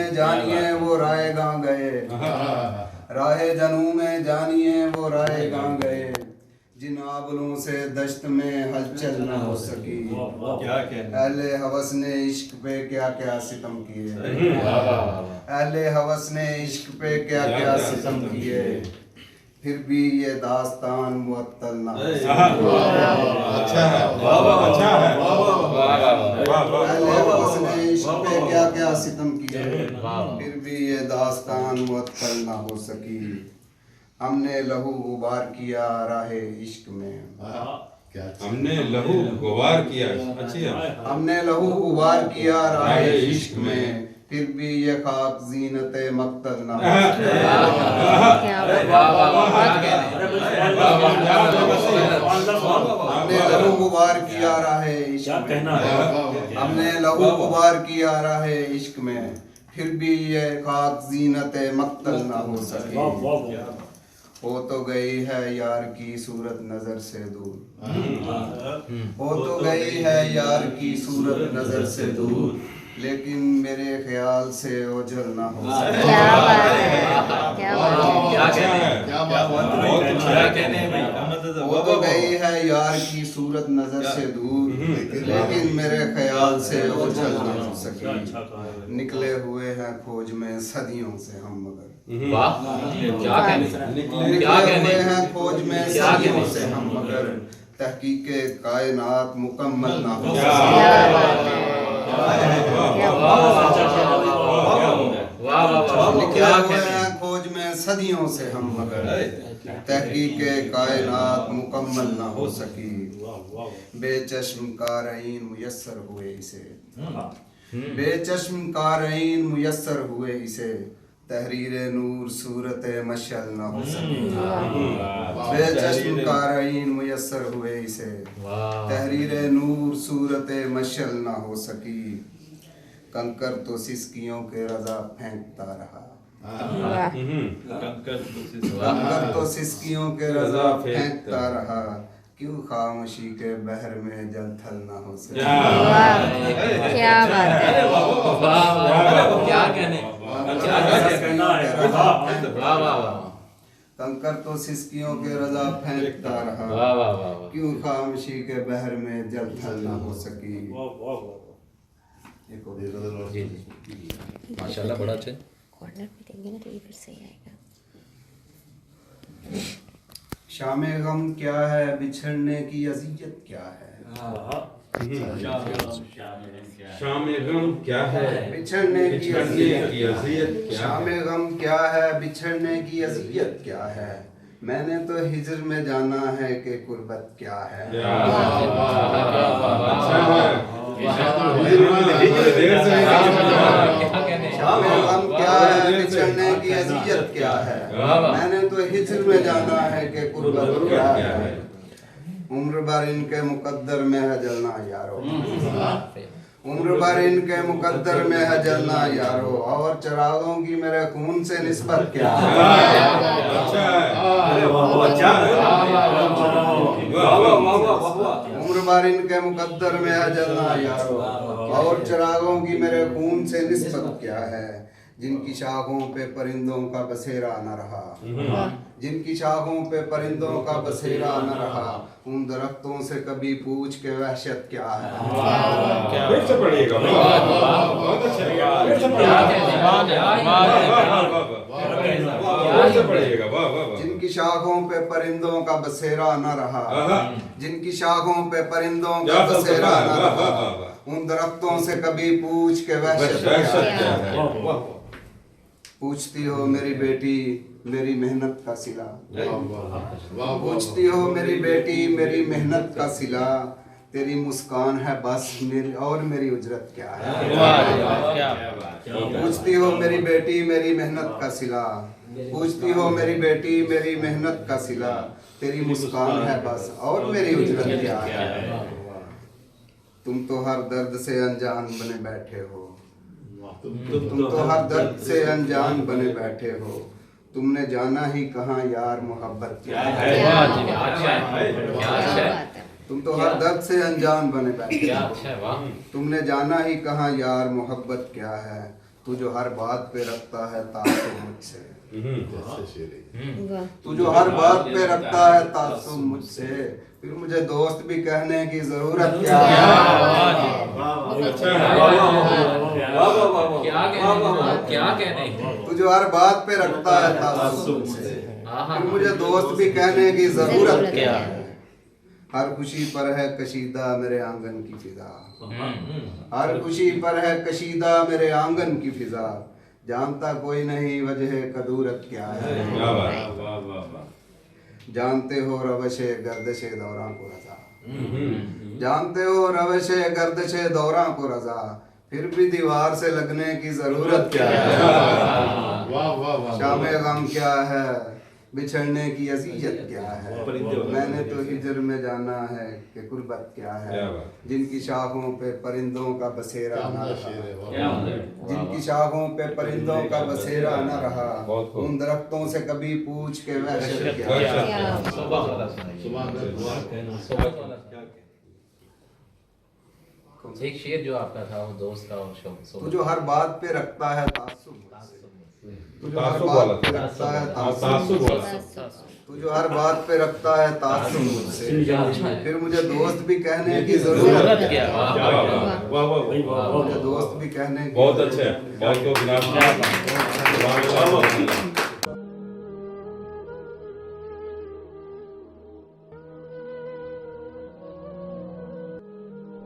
में जानिए वो राय गा गए, राहे जनू में जानिए वो राय गा गए, जिन आबलों से दश्त में हलचल न हो सकी। अहले हवस ने इश्क पे क्या क्या सितम किए, अहले हवस ने इश्क पे क्या क्या सितम किए, फिर भी ये दास्तान मुअत्तल ना हो सकी। अच्छा है, अच्छा है। अहले हवस ने इश्क पे क्या क्या सितम किए, फिर भी ये दास्तान मुअत्तल ना हो सकी। हमने लहू गुबार किया राहे इश्क में, हमने लहू गुबार किया, अच्छी है। हमने लहू गुबार किया राहे इश्क में, फिर भी ये खाक जीनते मक्तल ना हो सके। हमने लहू गुबार किया राहे इश्क में, हमने लहू गुबार किया राहे इश्क में, फिर भी ये खाक जीनते मक्तल ना हो सके। हो तो गई है यार की सूरत नजर से दूर, हो तो गई है यार की सूरत नजर से दूर, लेकिन मेरे ख्याल से ओझल ना हो सके। क्या बात है, क्या हो तो गई है यार की सूरत नजर से दूर, लेकिन मेरे ख्याल से ओझल ना हो सकी। निकले हुए हैं खोज में सदियों से हम मगर, निकले हुए हैं खोज में सदियों से हम मगर, तहकीके कायनात मुकम्मल ना हो सकी। निकले हुए हैं खोज में सदियों से हम मगर, तहकीके कायनात मुकम्मल ना हो सकी। बेचश्म कारईन मुयस्सर हुए इसे, बेचश्म कारईन मुयस्सर हुए इसे, तहरीरे नूर सूरत मशल न हो सकी। बेचश्म कारईन मुयस्सर हुए इसे, तहरीरे नूर सूरत मशल न हो सकी। कंकर तो सिसकियों के रजा फेंकता रहा, कंकर तो सिसकियों के रजा फेंकता रहा, क्यों खामोशी के बहर में जल थल ना हो सके। क्या बात है, क्या कहने, कंकर तो सिसकियों के रजा फेंकता रहा, क्यों खामोशी के बहर में जल थल ना हो सकी। माशाल्लाह बड़ा अच्छा है। कॉर्नर पे देंगे ना तो ये फिर सही आएगा। शामे गम क्या है, बिछड़ने की अजियत क्या है, शाम गम क्या है, बिछड़ने की अजियत अज़ियत क्या शामे है। गम क्या है, बिछड़ने की अजियत क्या है, मैंने तो हिजर में जाना है कि कुर्बत क्या है। शामे गम क्या है, बिछड़ने की अजियत क्या है, मैंने तो हिजर में जाना है कि कुर्बत क्या है। उम्र भर इनके मुकद्दर में है जलना यारो, उम्र भर इनके मुकद्दर में है जलना यारो, और चरागों की मेरे खून से निस्बत क्या है। उम्र भर इनके मुकद्दर में है जलना यारो, और चरागों की मेरे खून से निस्बत क्या है। जिनकी शाखों पे परिंदों का बसेरा न रहा, जिनकी शाखों पे परिंदों का बसेरा न रहा, उन दरख्तों से कभी पूछ के वहशत क्या है। फिर से पढ़िएगा, बहुत अच्छा, फिर से पढ़िएगा, वाह वाह वाह। जिनकी शाखों पे परिंदों का बसेरा न रहा, जिनकी शाखों पे परिंदों का बसेरा न रहा, उन दरख्तों से कभी पूछ के वहशत क्या है। पूछती हो मेरी बेटी मेरी मेहनत का सिला, पूछती हो मेरी बेटी मेरी मेहनत का सिला, तेरी मुस्कान है बस मेरी और मेरी उजरत क्या है। पूछती हो मेरी बेटी मेरी मेहनत का सिला, पूछती हो मेरी बेटी मेरी मेहनत का सिला, तेरी मुस्कान है बस और मेरी उजरत क्या है। तुम तो हर दर्द से अनजान बने बैठे हो, तुम तो हर दर्द से अनजान बने बैठे हो, तुमने जाना ही कहाँ यार मोहब्बत क्या है। तुम तो हर दर्द से अनजान बने बैठे हो, तुमने जाना ही कहाँ यार मोहब्बत क्या है। तू जो हर बात पे रखता है तासुब मुझसे, वाह तू जो हर बात पे रखता है तासुब मुझसे, फिर मुझे दोस्त भी कहने की जरूरत क्या है। क्या कहने तू जो हर बात पे रखता है तासुब मुझसे, फिर मुझे दोस्त भी कहने की जरूरत क्या है। हर खुशी पर है कशीदा मेरे आंगन की फिजा, हर खुशी पर है कशीदा मेरे आंगन की फिजा, जानता कोई नहीं वजह कदूरत क्या है। जानते हो रवशे गर्दशे दौरा को रजा, जानते हो रवशे गर्दशे दौरा को रजा, फिर भी दीवार से लगने की जरूरत क्या है। शामे गम क्या है, बिछड़ने की अज़ियत क्या है, मैंने तो हिजर में जाना है कि गुर्बत क्या है। जिनकी शाखों पे परिंदों का बसेरा न रहा, जिनकी शाखों पे परिंदों का बसेरा न रहा, उन दरख्तों से कभी पूछ के वहशत क्या है। एक शेर जो आपका था वो दोस्त का और तू जो हर बात पे रखता है तासुब, तू जो हर बात पे रखता है तासुब, तू जो हर बात पे रखता है तासुब मुझसे, फिर मुझे दोस्त भी कहने की जरूरत क्या है। मुझे दोस्त भी कहने की बहुत अच्छे, बहुत बहुत